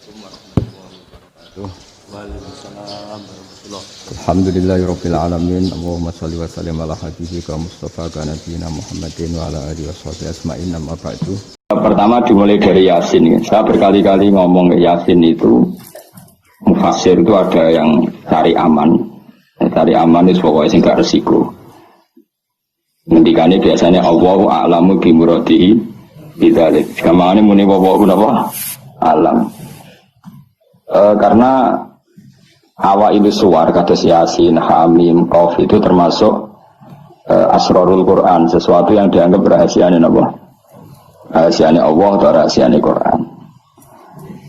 Assalamualaikum warahmatullahi wabarakatuh. Waalaikumsalam warahmatullahi wabarakatuh. Alhamdulillahirabbil alamin. Allahumma shalli wa sallim ala habibika Mustafa ka nabiyina Muhammadin wa ala alihi washabihi asma'in amma ba'du. Pertama dimulai dari Yasin. Saya berkali-kali ngomong ke Yasin itu mufassir itu ada yang cari aman. Cari aman itu pokoknya sing gak resiko. Ngendikane biasanya Allahu a'lamu bi muradihi bidzalik. Kamane muni Allahu napa? Alam. Karena awal itu suar kados Yasin, Hamim, Qaf itu termasuk asrarul Quran, sesuatu yang dianggap rahasianya napa? Rahasianya Allah atau rahasianya Quran.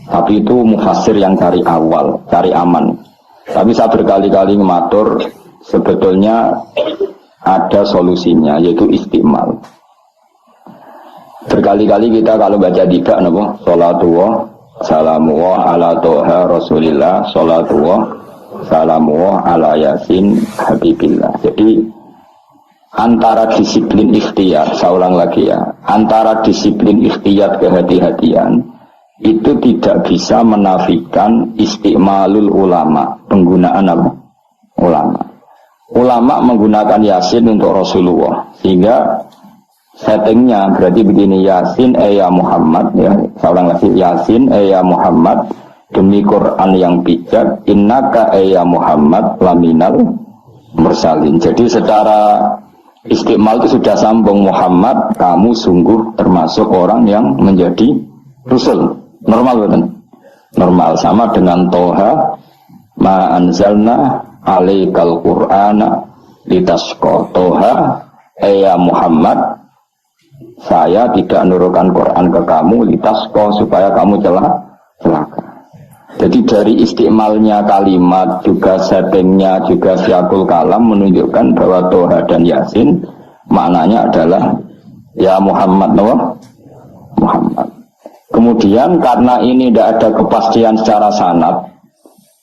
Tapi itu mufassir yang cari awal, cari aman. Tapi saya berkali-kali ngematur sebetulnya ada solusinya, yaitu istimal. Berkali-kali kita kalau baca tiga napa? Salatullah salamullah ala toha rasulillah, salatullah salamullah ala yasin habibillah. Jadi antara disiplin ikhtiar, saya ulang lagi ya, antara disiplin ikhtiar kehati-hatian itu tidak bisa menafikan istimalul ulama, penggunaan apa? Ulama. Ulama menggunakan Yasin untuk Rasulullah, sehingga settingnya berarti begini: Yasin ya Muhammad, ya seorang lagi, Yasin ya Muhammad demi Quran yang bijak, innaka ya Muhammad laminal mursalin. Jadi secara istimal itu sudah sambung, Muhammad kamu sungguh termasuk orang yang menjadi Rasul. Normal betul? Normal, sama dengan Toha ma anzalna alaikal qur'ana litasqa. Toha ya Muhammad, saya tidak nurunkan Quran ke kamu litasqa, supaya kamu celaka. Jadi dari istimalnya kalimat, juga settingnya, juga siakul kalam menunjukkan bahwa Toha dan Yasin maknanya adalah ya Muhammad, Muhammad. Kemudian karena ini tidak ada kepastian secara sanad,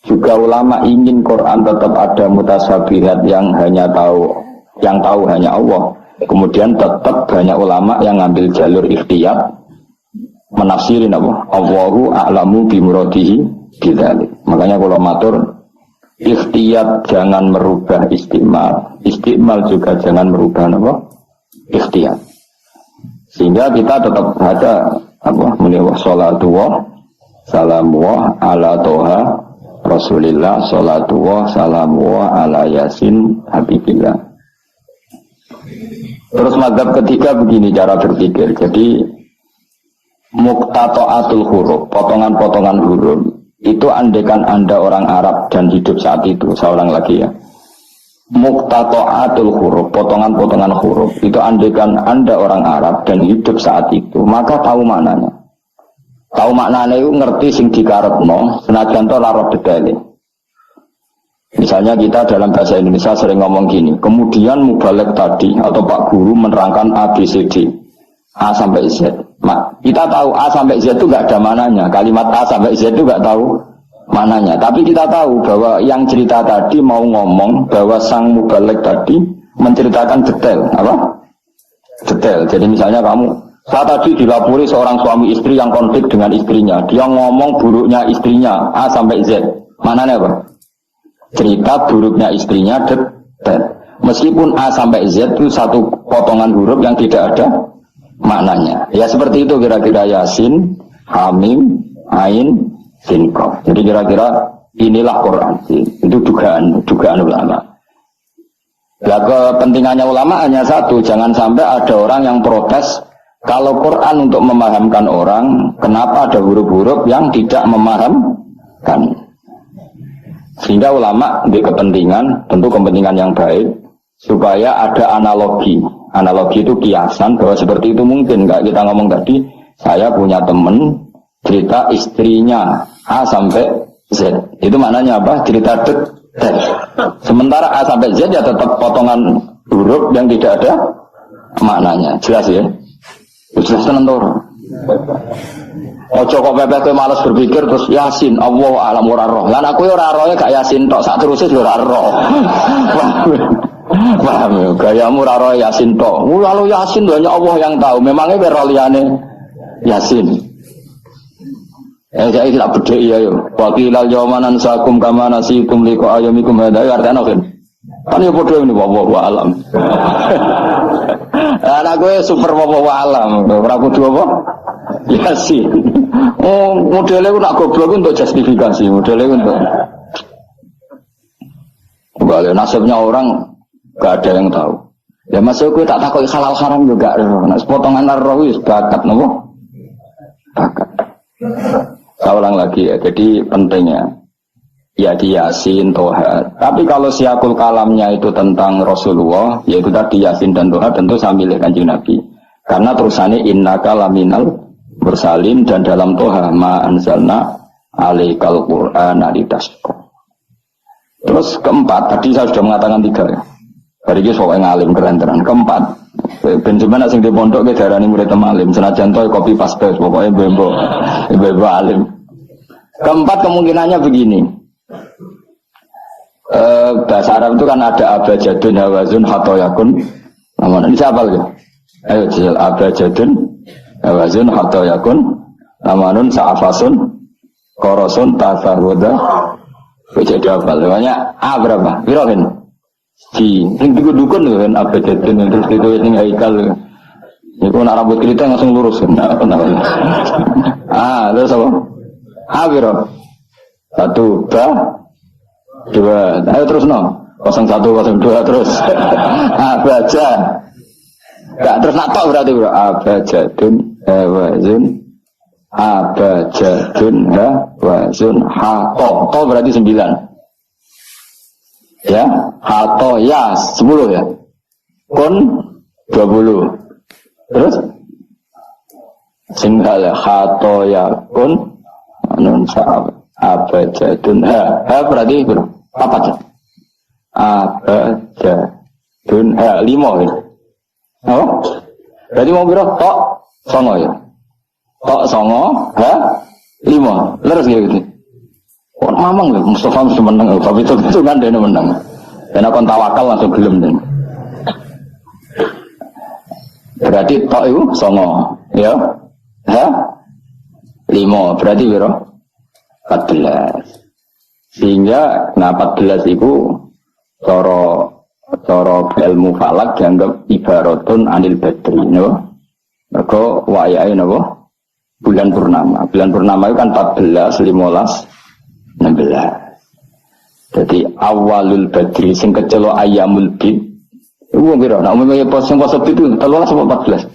juga ulama ingin Quran tetap ada mutasyabihat yang tahu hanya Allah. Kemudian tetap banyak ulama yang ngambil jalur ikhtiyar menafsirin apa? Allahu a'lamu bi muradihi bidzalik. Makanya kalau matur ikhtiyar jangan merubah istimal, istimal juga jangan merubah apa? Ikhtiyar. Sehingga kita tetap ada apa? Menewah salatullah salamullah ala toha rasulillah, salatullah salamullah ala yasin habibillah. Terus mazhab ketiga begini cara berpikir. Jadi muqtata'atul huruf, potongan-potongan huruf itu andekan Anda orang Arab dan hidup saat itu, seorang lagi ya. Muqtata'atul huruf, potongan-potongan huruf itu andekan Anda orang Arab dan hidup saat itu, maka tahu maknanya. Tahu maknanya itu ngerti sing dikarepno, senajan to lara detaile. Misalnya kita dalam bahasa Indonesia sering ngomong gini, kemudian mubalek tadi atau Pak Guru menerangkan A, B, C, D, A sampai Z. Kita tahu A sampai Z itu nggak ada mananya, kalimat A sampai Z itu nggak tahu mananya. Tapi kita tahu bahwa yang cerita tadi mau ngomong bahwa sang mubalek tadi menceritakan detail, apa? Detail. Jadi misalnya saya tadi dilapori seorang suami istri yang konflik dengan istrinya, dia ngomong buruknya istrinya A sampai Z. Mananya apa? Cerita buruknya istrinya detail. Meskipun A sampai Z itu satu potongan huruf yang tidak ada maknanya. Ya seperti itu kira-kira Yasin, Hamim, Ain, Sin, Qaf. Jadi kira-kira inilah Quran. Itu dugaan ulama. Nah, kepentingannya ulama hanya satu, jangan sampai ada orang yang protes kalau Quran untuk memahamkan orang, kenapa ada huruf-huruf yang tidak memahamkan. Sehingga ulama di kepentingan, tentu kepentingan yang baik, supaya ada analogi. Analogi itu kiasan bahwa seperti itu mungkin. Enggak, kita ngomong tadi, saya punya teman cerita istrinya A sampai Z. Itu maknanya apa? Cerita detail. Sementara A sampai Z ya tetap potongan huruf yang tidak ada maknanya. Jelas ya? Jelas tentu. Ojo kok pepeh kowe males berpikir terus Yasin Allah alam ora roh. Lan aku ora rohe gak Yasin tok, sak teruse yo ora roh. Paham ya, gayamu ora rohe Yasin tok. Lalu Yasin hanya Allah yang tahu. Memangnya ora liyane Yasin. Saya tidak beda iya yo. Wakilal yawmanan sakum kama nasikum liqa ayamikum hadza artinya kan. Kan ya bodoh ini wallahu alam. Anak gue super wallahu alam. Ora kudu apa? Ya sih. Oh, modelnya ku nak goblok untuk justifikasi, modelnya untuk balik nasibnya orang gak ada yang tahu. Ya masuk gue tak takut halal haram juga. Nah, potongan roh itu bakat nopo. Bakat. Saya ulang lagi ya. Jadi pentingnya ya di Yasin, Toha. Tapi kalau siakul kalamnya itu tentang Rasulullah, yaitu tadi Yasin dan Toha, tentu saya milih Kanjeng Nabi. Karena terusannya innaka laminal bersalin dan dalam Toha ma anzalna alaikal qur'ana litasqa. Terus keempat, tadi saya sudah mengatakan 3 ya. Hari ini soalnya ngalim keren-keren. Keempat, Benjamin asing di pondok ke darah ini murid alim. Senajan toy kopi paste, pokoknya bebo alim. Keempat kemungkinannya begini. Bahasa Arab itu kan ada abajadun, hawazun, hatoyakun. Namun ini siapa lagi? Ayo jil abajadun, hawazun, hatoyakun. Namanun sa'afasun, korosun, tafarwada. Jadi apa? Namanya A berapa? Birohin. Di yang dukun kan abajadun terus itu yang haikal. Itu nak rambut kita langsung lurus kan. Terus apa? A biro. 1, 2, 2. Ayo terus no. 01, 02 terus. Abaja. Enggak terus nak tok berarti bro. Abajadun, hawazun. Abajadun, hawazun, hato berarti 9 ya, hato ya 10 ya, kun 20 terus singgah hato ya kun anun sa'ab abajadun berarti bro apa aja abajadun 5 ya oh? Berarti mau biro tok songo ya. Tok songo, 5, leres gitu. Orang mamang ya, Mustafa mesti menang, tapi itu kan dia menang. Dan aku tawakal langsung gelem deh. Berarti tok itu songo, ya, 5, berarti biro 14. Sehingga, 14 itu coro ilmu falak dianggap ibaratun anil badri, no? Mereka wayai no? Bulan purnama. Bulan purnama itu kan 14, 15, 16. Jadi awalul badri sing kecelo ayamul bid. Iku piro? Nek umumnya pos sing poso bid itu 13 atau 14?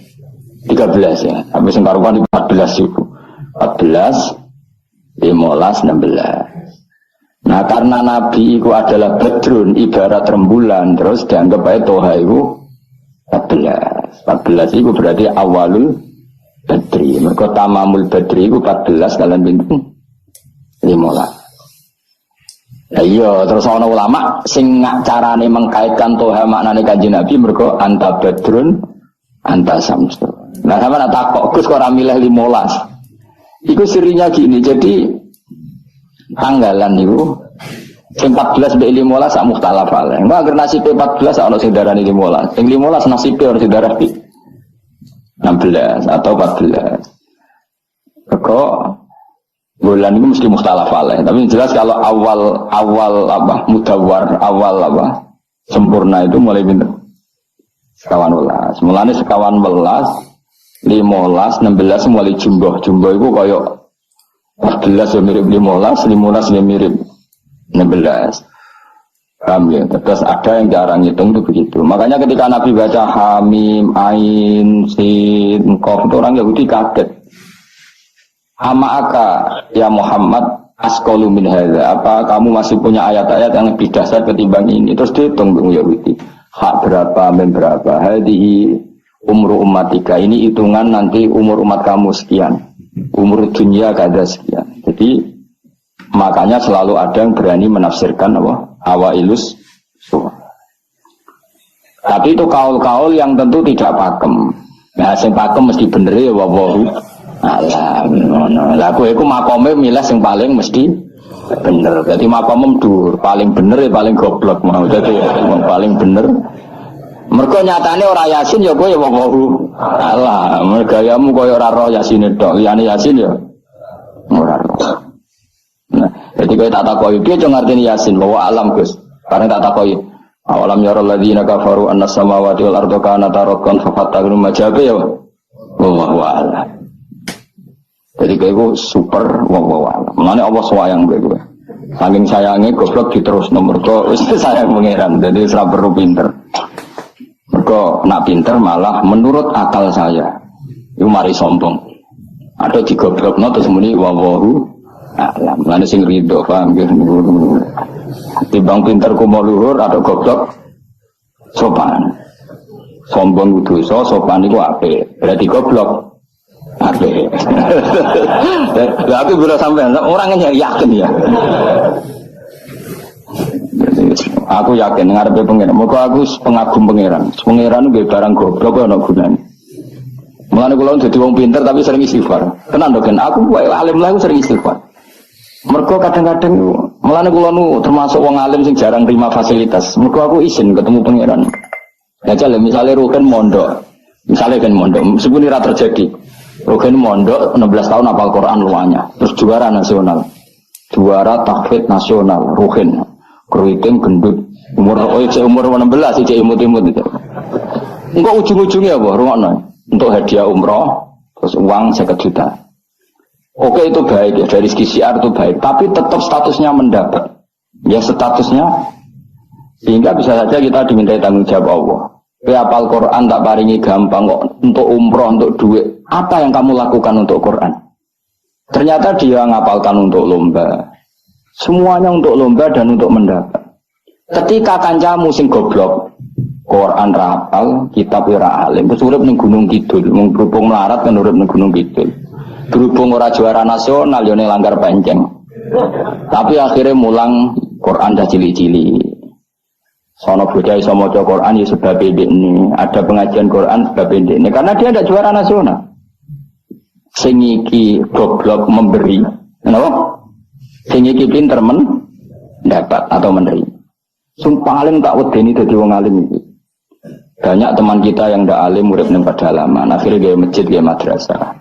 13 ya. Habis sing karuan 14 itu. 14, 15, 16. Nah karena Nabi itu adalah badrun ibarat rembulan, terus dianggap baik Toha itu 14. 14 itu berarti awalul badri. Mereka tamamul badri itu 14 kalian bingung 15. Ya iya, terus ana ulama sing carane mengkaitkan Toha maknane Kanjeng Nabi mergo anta badrun anta samsu. Nah sama nak takok Gus kok ora milih 15. Iku sirinya gini, jadi tanggalan itu sing 14 mbek 15 sak mukhtalaf ale. Engko anggere nasibe 14 ana sing darani 15. Sing 15 nasibe ana sing darani 16 atau 14. Kok bulan itu mesti mukhtalaf alaih. Tapi jelas kalau awal apa mudawwar, awal apa sempurna itu mulai pinter sekawan welas. Mulane sekawan welas, 15, 16 mulai jumbo. Jumbo itu koyo 14 ya mirip 15, 15 ya mirip 16. Paham ya? Terus ada yang jarang hitung itu begitu. Makanya ketika Nabi baca Hamim, Ain, Sin, Qaf itu orang Yahudi kaget. Ama'aka ya Muhammad asqalu min hadza. Apa kamu masih punya ayat-ayat yang lebih dasar ketimbang ini? Terus dihitung Yahudi. Hak berapa, mem berapa. Hadihi umru ummatika. Ini hitungan nanti umur umat kamu sekian. Umur dunia kada sekian. Jadi makanya selalu ada yang berani menafsirkan apa? Awailus surah. Tapi itu kaul-kaul yang tentu tidak pakem. Nah, sing pakem mesti bener ya wawahu. Alah, lah kowe iku makome milih sing paling mesti bener. Dadi makome dhuwur, paling bener ya paling goblok mau. Dadi paling bener. Mergo nyatane ora Yasin ya kowe ya wawahu. Alah, gayamu koyo ora roh Yasin tok. Liyane Yasin ya ora roh. Jadi kalau tak takoi dia cuma ngerti Yasin bahwa alam Gus. Karena tak takoi awalam yarul ladzina kafaru annas samawati wal ardu kanata ratqan fafattahum majabe ya. Wallahu a'lam. Jadi kowe super wallahu a'lam. Mulane Allah sayang kowe. Saking sayangnya goblok diterus nomor kok wis sayang pangeran. Jadi ora perlu pinter. Mergo nak pinter malah menurut akal saya. Iku mari sombong. Ada digoblokno terus muni wallahu a'lam. Mulane sing rido paham nggih. Timbang pinter ku mau luhur ada goblok sopan. Sombong dosa, sopan iku apik. Berarti goblok apik. Lah aku bila sampean orangnya yakin ya. Aku yakin ngarepe pangeran. Muga aku pengagum pangeran. Pangeran nggih barang goblok ana gunane. Mulane kula dadi wong pinter tapi sering istighfar. Tenan to kan aku wae alim lah aku sering istighfar. Mergo kadang-kadang mulane kula nu termasuk wong alim sing jarang terima fasilitas. Mergo aku izin ketemu pangeran. Ya jale misalnya Rugen mondok. Misalnya kan mondok, meskipun ini terjadi. Rugen mondok 16 tahun hafal Quran luanya. Terus juara nasional. Juara tahfidz nasional Rugen. Keriting gendut umur 16 cek imut-imut itu. Engko ujung-ujungnya apa? Rungokno. Untuk hadiah umroh terus uang 50 juta. Oke itu baik ya dari segi syiar itu baik, tapi tetap statusnya mendapat. Ya statusnya sehingga bisa saja kita dimintai tanggung jawab Allah. Hafal Quran tak paringi gampang kok untuk umroh, untuk duit. Apa yang kamu lakukan untuk Quran? Ternyata dia ngapalkan untuk lomba. Semuanya untuk lomba dan untuk mendapat. Ketika kancamu sing goblok, Quran rapal, kitab ora alim, terus urip ning Gunung Kidul, mung berhubung melarat kan urip ning Gunung Kidul. Berhubung ora juara nasional yo ning Langgar Penceng. Tapi akhirnya mulang Quran dah cili-cili. Sono bocah iso maca Quran ya sebab ini, ada pengajian Quran sebab ini karena dia ada juara nasional. Sing iki goblok memberi, kenapa? Sing iki pinter mendapat atau menerima. Sumpah alim tak wedeni dadi wong alim iki. Banyak teman kita yang ndak alim urip ning pedalaman, akhirnya gawe masjid, gawe madrasah.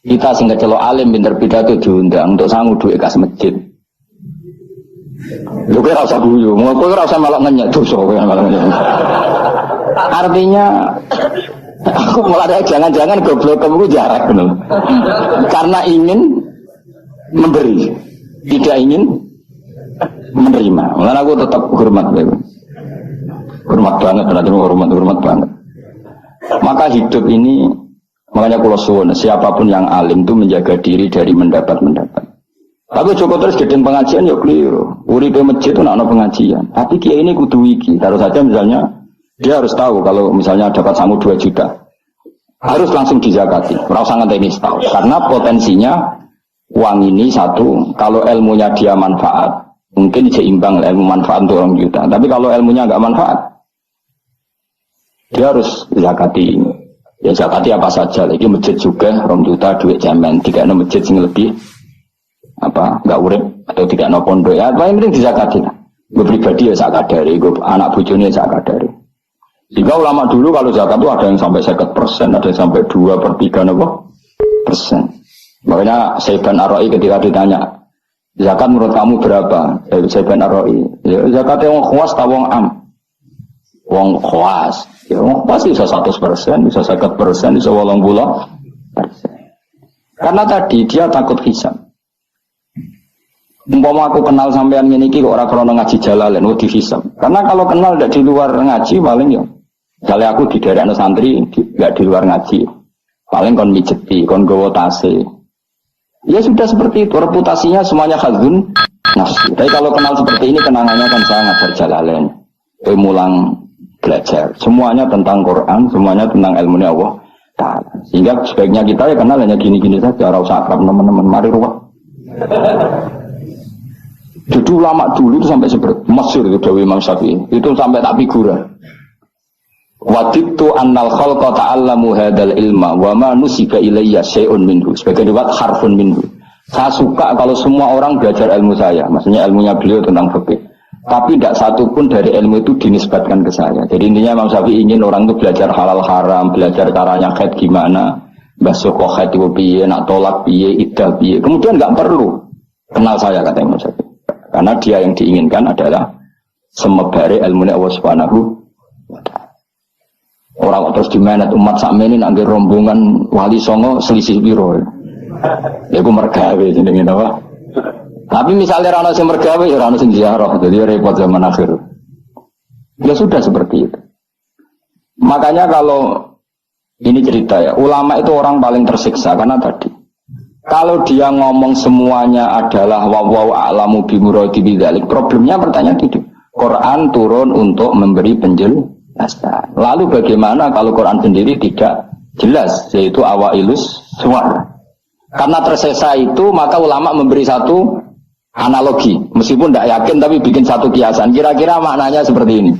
Kita sing kecelok alim pinter pidato diundang untuk sangu duit kas masjid. Lu kira rasa guyu, mau kau rasa malah ngenyek dosa, malah ngenyek. Artinya, aku mulai jangan-jangan goblok kamu jarak benar. Karena ingin memberi, tidak ingin menerima. Malah aku tetap hormat, hormat banget, berarti hormat banget. Maka hidup ini, makanya kalau suwun, siapapun yang alim itu menjaga diri dari mendapat. Tapi Joko terus gedeng pengajian ya keliru. Uripe masjid itu nak ada pengajian. Tapi kiai ini kudu wiki. Taruh saja misalnya dia harus tahu kalau misalnya dapat sangu 2 juta. Harus langsung dizakati. Ora usah ngenteni setahun. Karena potensinya uang ini satu, kalau ilmunya dia manfaat, mungkin seimbang ilmu manfaat untuk orang juta. Tapi kalau ilmunya enggak manfaat, dia harus zakati ini. Ya zakati apa saja. Lagi masjid juga 2 juta duit jaman. Tidak ada masjid sing lebih enggak urip atau tidak ada pondok ya apa yang penting dizakati lah. Gue pribadi ya zakat dari, gue anak bojone zakat dari. Jika ulama dulu kalau zakat itu ada yang sampai 50%, ada yang sampai 2/3 persen. Makanya Saiban Ar-Ra'i ketika ditanya zakat menurut kamu berapa? Saiban Ar-Ra'i ya, zakatnya wong khawas atau wong am? Wong khawas ya, wong khawas bisa 100%, bisa 50%, bisa 80%. Karena tadi dia takut hisab. Umpama aku kenal sampean ngene iki kok ora krono ngaji Jalalain wedi hisab. Karena kalau kenal ndak di luar ngaji paling ya. Misalnya aku di daerah santri enggak di luar ngaji. Paling kon mijeti, kon gowo tase. Ya sudah seperti itu, reputasinya semuanya khazun nafsi. Tapi kalau kenal seperti ini kenangannya kan saya ngajar Jalalain. Mulang belajar. Semuanya tentang Quran, semuanya tentang ilmu Allah Ta'ala. Sehingga sebaiknya kita ya kenal hanya gini-gini saja, ora usah akrab teman-teman. Mari ruwet. Jadi ulama dulu itu sampai seperti Mesir itu Dewi Imam Syafi'i itu sampai tak figura. Waditu annal khalqa ta'allamu hadzal ilma wa ma nusiba ilayya syai'un minhu. Sebagai riwayat harfun minhu. Saya suka kalau semua orang belajar ilmu saya, maksudnya ilmunya beliau tentang fikih. Tapi tidak satu pun dari ilmu itu dinisbatkan ke saya. Jadi intinya Imam Syafi'i ingin orang itu belajar halal haram, belajar caranya haid gimana, basuh kok haid piye, nak tolak piye, iddah piye. Kemudian enggak perlu kenal saya kata Imam Syafi'i. Karena dia yang diinginkan adalah semebare ilmunya Allah Subhanahu wa ta'ala. Orang terus dimenet umat sakmene nak nggih rombongan wali songo selisih piro. Ya ku mergawe jenenge apa? Tapi misalnya ora ono sing mergawe ya ora ono sing ziarah, jadi repot zaman akhir. Ya sudah seperti itu. Makanya kalau ini cerita ya, ulama itu orang paling tersiksa karena tadi kalau dia ngomong semuanya adalah wallahu a'lamu bimuradi bidzalik, problemnya pertanyaan itu. Quran turun untuk memberi penjelasan. Lalu bagaimana kalau Quran sendiri tidak jelas, yaitu awailus suwar. Karena tersesa itu maka ulama memberi satu analogi, meskipun tidak yakin tapi bikin satu kiasan. Kira-kira maknanya seperti ini.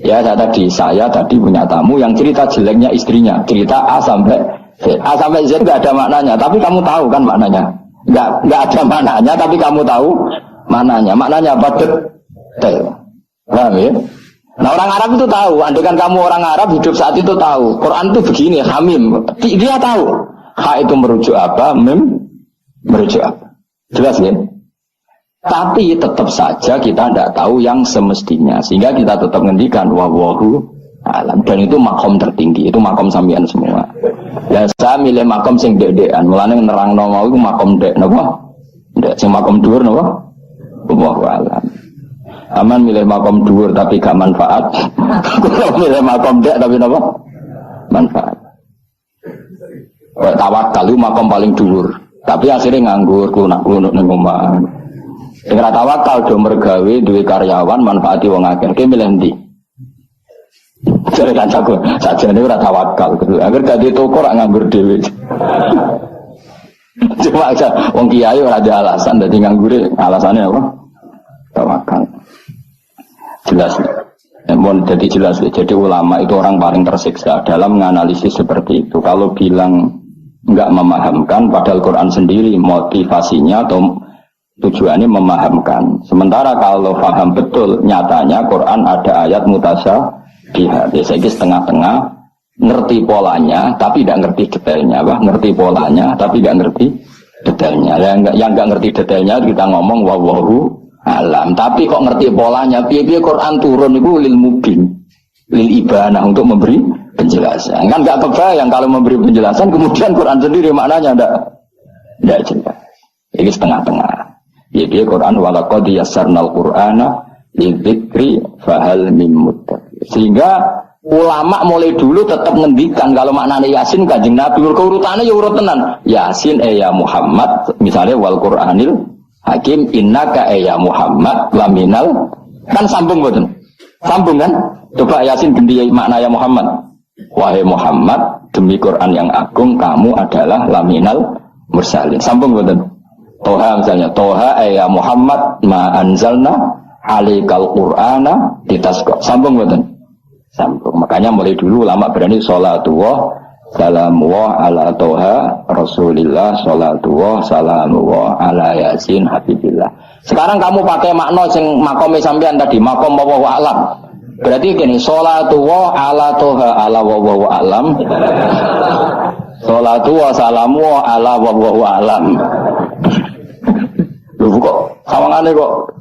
Ya saya tadi punya tamu yang cerita jeleknya istrinya, cerita A sampai Z. A sampai Z nggak ada maknanya, tapi kamu tahu kan maknanya. Nggak ada maknanya, tapi kamu tahu maknanya. Maknanya apa? Detail. Paham ya? Nah orang Arab itu tahu. Andaikan kamu orang Arab hidup saat itu tahu. Quran itu begini, hamim. Dia tahu. Ha itu merujuk apa? Mim merujuk apa? Jelas ya? Tapi tetap saja kita tidak tahu yang semestinya, sehingga kita tetap ngendikan wallahu alam, dan itu makom tertinggi, itu makom sampean semua. Ya saya milih makom sing dek-dekan, mulane nerangno mau iku makom dek napa? Dek sing makom dhuwur napa? Wallahu alam. Aman milih makom dhuwur tapi gak manfaat. Kalau milih makom dek tapi napa? Manfaat. Tawakal itu makom paling dhuwur, tapi akhirnya nganggur, klunak-klunuk ning omah. Dengan tawakal do mergawe duwe karyawan manfaati wong akeh. Ki milih ndi? Jare kancaku, sajane ora tawakal. Agar dadi toko ora nganggur dhewe. Cuma aja wong kiai ora ada alasan dadi nganggure, alasannya apa? Tawakal. Jelas. Mohon jadi jelas. Jadi ulama itu orang paling tersiksa dalam menganalisis seperti itu. Kalau bilang enggak memahamkan padahal Quran sendiri motivasinya atau tujuannya memahamkan. Sementara kalau paham betul, nyatanya Quran ada ayat mutasyabihah. Biasanya setengah-tengah, ngerti polanya, tapi tidak ngerti detailnya. Ngerti polanya, tapi tidak ngerti detailnya. Yang nggak ngerti detailnya kita ngomong wallahu alam. Tapi kok ngerti polanya? Piye-piye Quran turun itu lil mubin, lil ibanah, untuk memberi penjelasan. Kan nggak kebayang kalau memberi penjelasan, kemudian Quran sendiri maknanya tidak jelas. Ini setengah-tengah. Jadi Quran walaqad yassarnal Qur'ana lidzikri fahal mim muddakir. Sehingga ulama mulai dulu tetap ngendikan kalau maknanya Yasin Kanjeng Nabi urutannya ya urut tenan. Yasin ya Muhammad, misalnya wal Qur'anil Hakim innaka ya Muhammad laminal, kan sambung boten? Sambung kan? Coba Yasin ganti makna ya Muhammad. Wahai Muhammad, demi Quran yang agung kamu adalah laminal mursalin. Sambung boten? Toha misalnya, Toha ya Muhammad ma anzalna alikal Qur'ana ditasqa. Sambung betul. Sambung. Makanya mulai dulu ulama berani sholatullah salamullah ala Toha Rasulillah, sholatullah salamullah ala Yasin Habibillah. Sekarang kamu pakai makna sing makome sampean tadi, makom wallahu alam. Berarti gini, sholatullah ala Toha ala wallahu alam. Sholatullah salamullah ala wallahu alam. Loh kok sawangane kok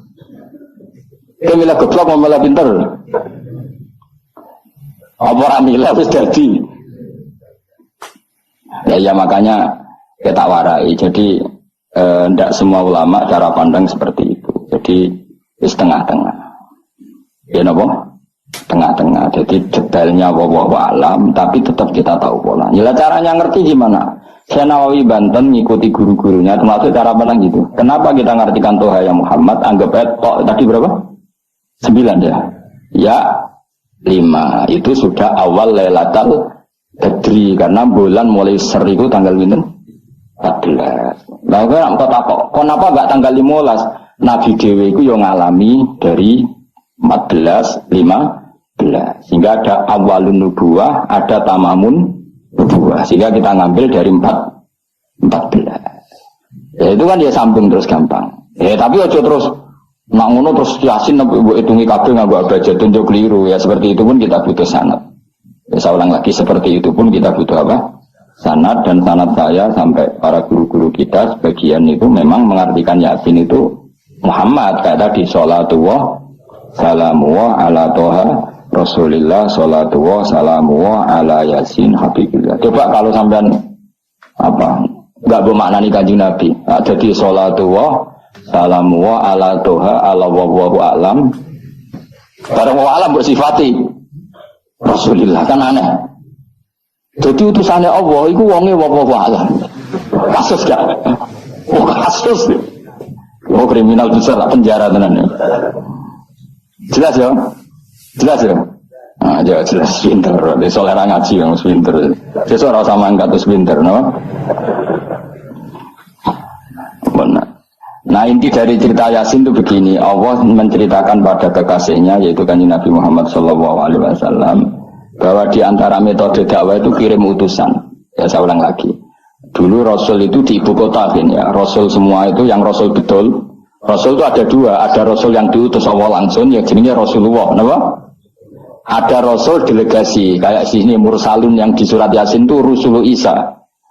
milah goblok mau malah pinter. Apa ora milah wis dadi. Ya makanya kita warai. Jadi tidak semua ulama cara pandang seperti itu. Jadi setengah-tengah. Ya napa? Tengah-tengah. Jadi detailnya wallahu alam tapi tetap kita tahu pola. Ya caranya ngerti gimana? Saya Nawawi Banten ngikuti guru-gurunya termasuk cara pandang gitu. Kenapa kita ngartikan Toha ya Muhammad? Anggap tok tadi berapa? 9 ya. Ya 5. Itu sudah awal Lailatul Qadri karena bulan mulai ser itu tanggal pinten? 14. Lah kok takok, kenapa enggak tanggal 15? Nabi dhewe iku yo ngalami dari 14 15. Sehingga ada awalun nubuwah, ada tamamun nubuwah, sehingga kita ngambil dari 14. Ya itu kan dia sambung terus gampang. Ya tapi aja terus nak ngono terus Yasin mbok hitungi kabeh nganggo abjad tunjuk keliru. Ya seperti itu pun kita butuh sanad. Ya saya ulang lagi, seperti itu pun kita butuh apa? Sanad. Dan sanad saya sampai para guru-guru kita sebagian itu memang mengartikan Yasin itu Muhammad kayak tadi sholatullah salamuwa ala toha Rasulillah sholatullah salamuwa ala yasin habibillah. Coba kalau sampean apa nggak bermaknani kanjeng Nabi, jadi sholatullah salamuwa ala toha ala wawahu alam barang wawahu alam bersifati Rasulillah, kan aneh. Jadi utusannya Allah itu wonge wawahu alam. Kasus gak? Oh kasus. Oh kriminal besar lah, penjara tenan. Jelas ya? Jelas ya? Nah, jelas pinter. Dia solera ngaji yang pinter. Dia seorang sama angkat terus pinter, no? Benar. Nah inti dari cerita Yasin itu begini, Allah menceritakan pada kekasihnya yaitu kanjeng Nabi Muhammad SAW bahwa di antara metode dakwah itu kirim utusan. Ya saya ulang lagi. Dulu Rasul itu di ibu kota kan ya. Rasul semua itu yang Rasul betul. Rasul itu ada dua. Ada Rasul yang diutus Allah langsung, yang jenisnya Rasulullah. Kenapa? Ada Rasul delegasi. Kayak sini Mursalun yang di surat Yasin itu Rasulullah Isa.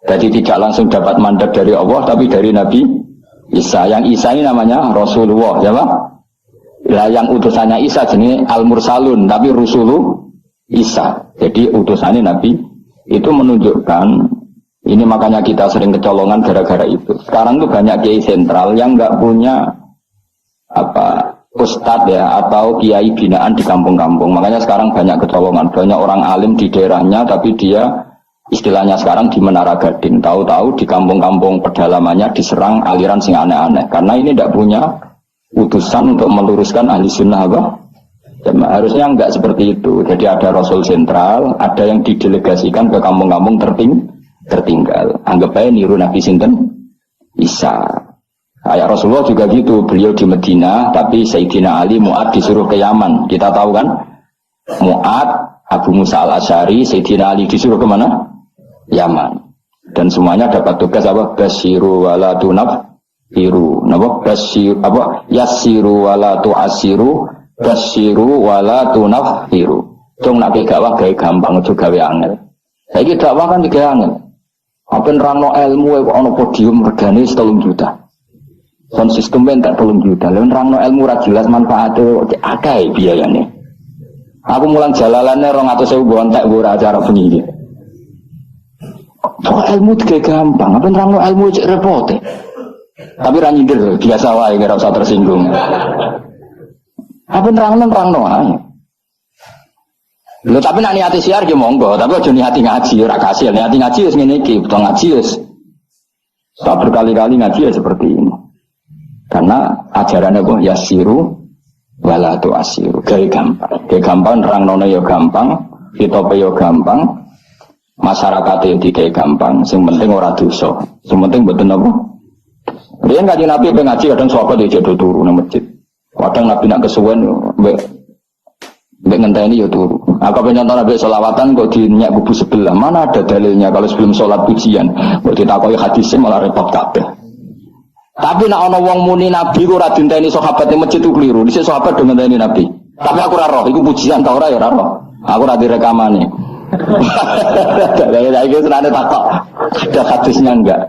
Jadi tidak langsung dapat mandat dari Allah, tapi dari Nabi Isa. Yang Isa ini namanya Rasulullah. Ya Pak? Nah, yang utusannya Isa jenis Al-Mursalun, tapi Rasulullah Isa. Jadi utusannya Nabi itu menunjukkan. Ini makanya kita sering kecolongan gara-gara itu. Sekarang tuh banyak kiai sentral yang nggak punya ustadz ya atau kiai binaan di kampung-kampung. Makanya sekarang banyak kecolongan, banyak orang alim di daerahnya, tapi dia istilahnya sekarang di Menara Gading. Tahu-tahu di kampung-kampung pedalamannya diserang aliran sing aneh-aneh. Karena ini tidak punya utusan untuk meluruskan ahli sunnah apa? Ya, harusnya nggak seperti itu. Jadi ada Rasul sentral, ada yang didelegasikan ke kampung-kampung tertinggal. Anggap aja niru Nabi Sinten Isa. Kayak Rasulullah juga gitu. Beliau di Medina, tapi Sayyidina Ali Mu'ad disuruh ke Yaman. Kita tahu kan? Mu'ad, Abu Musa al-Asy'ari, Sayyidina Ali disuruh ke mana? Yaman. Dan semuanya dapat tugas apa? Basyiru wala tunaffiru. Napa? Basyiru apa? Yassiru wala tu'assiru, basyiru wala tunaffiru. Cung nak gawe gampang, aja gawe angel. Saiki dakwah kan digawe angel. Apa nerangno ilmu kok ana podium regane 3 juta. Kon sistemnya entek 3 juta. Lha nerangno ilmu ra jelas manfaate akeh biayane. Aku mulang jalalane 200.000 entek ora acara bengi. Kok ilmu digawe gampang, apa nerangno ilmu cek repot. Tapi ra nyindir biasa wae ora usah tersinggung. Apa nerangno ae. Lho tapi nak niati siar ya monggo, tapi aja niati ngaji ora kasil. Niati ngaji wis ngene iki, butuh ngaji wis. Tak berkali-kali ngaji ya seperti ini. Karena ajarannya kok yasiru wala tu'asiru. Gawe gampang. Gawe gampang nerangno ya gampang, kitope ya gampang. Masyarakat yang digawe gampang, sing penting ora dosa. Sing penting mboten apa? Riyen kanjeng Nabi ngaji kadang sahabat yo jodoh turu nang masjid. Kadang Nabi nak kesuwen mbek ngenteni ya turu. Aku pengen nonton Nabi sholawatan kok dinyak kubu sebelah. Mana ada dalilnya kalau sebelum sholat pujian kok ditakoki hadisnya malah repot kabeh. Tapi nak ana wong muni Nabi kok ora dinteni sahabat di masjid itu keliru. Dhisik sahabat do ngenteni Nabi. Tapi aku ora roh, iku pujian ta ora ya ora roh. Aku ora direkamane. Lah iki senane takok. Ada hadisnya enggak?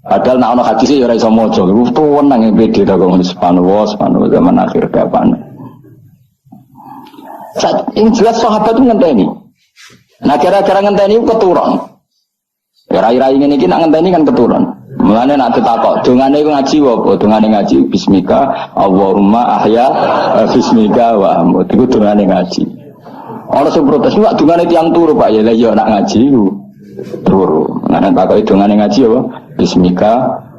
Padahal nak ana hadisnya ya ora iso maca. Iku tuwenang pede ta kok subhanallah zaman akhir kapan. Yang jelas sahabat itu ngenteni. Nah gara-gara ngenteni itu keturun. Ya rai-rai ini nak ngenteni kan keturun. Mulane nak ditakok, dongane iku ngaji apa? Dongane ngaji bismika Allahumma ahya bismika wa amut. Iku dongane ngaji. Ana sing protes, "Wak dongane tiyang turu, Pak." Ya lah ya nak ngaji iku turu. Nah takoki dongane ngaji apa? Bismika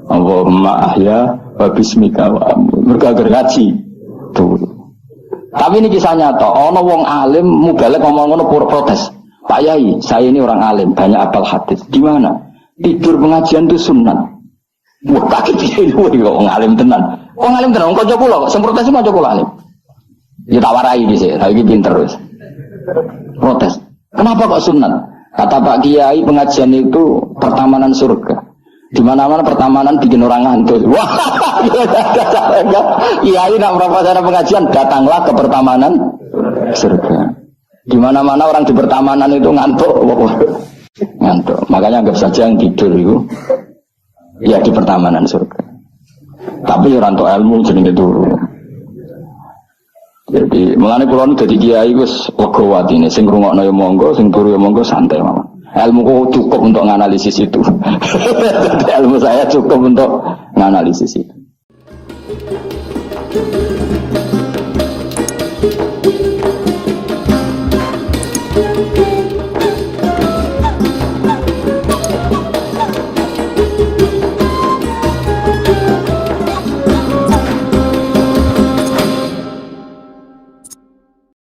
Allahumma ahya wa bismika wa amut. Mergo ngaji turu. Tapi ini kisah nyata, ono wong alim mubalek ngomong ngono protes. Pak Yai, saya ini orang alim, banyak apal hadis. Di mana? Tidur pengajian itu sunat. Wah, kaget ini wong alim tenan. Wong alim tenan, kok coba kok semprotes mah coba alim. Ya tawarai di sini, tapi pinter terus. Protes. Kenapa kok sunat? Kata Pak Kiai, pengajian itu pertamanan surga. Di mana-mana pertamanan bikin orang ngantuk. Wah, Kiai nak proposal pengajian, datanglah ke pertamanan surga. Di mana-mana orang di pertamanan itu ngantuk. Ngantuk. Makanya anggap saja yang tidur itu ya di pertamanan surga. Tapi ora entuk ilmu jenenge turu. Jadi mulane kula nu dadi kiai wis lega watine, sing ngrungokno ya monggo, sing turu ya monggo santai mawon. Ilmu kok cukup untuk menganalisis itu. Ilmu saya cukup untuk menganalisis itu.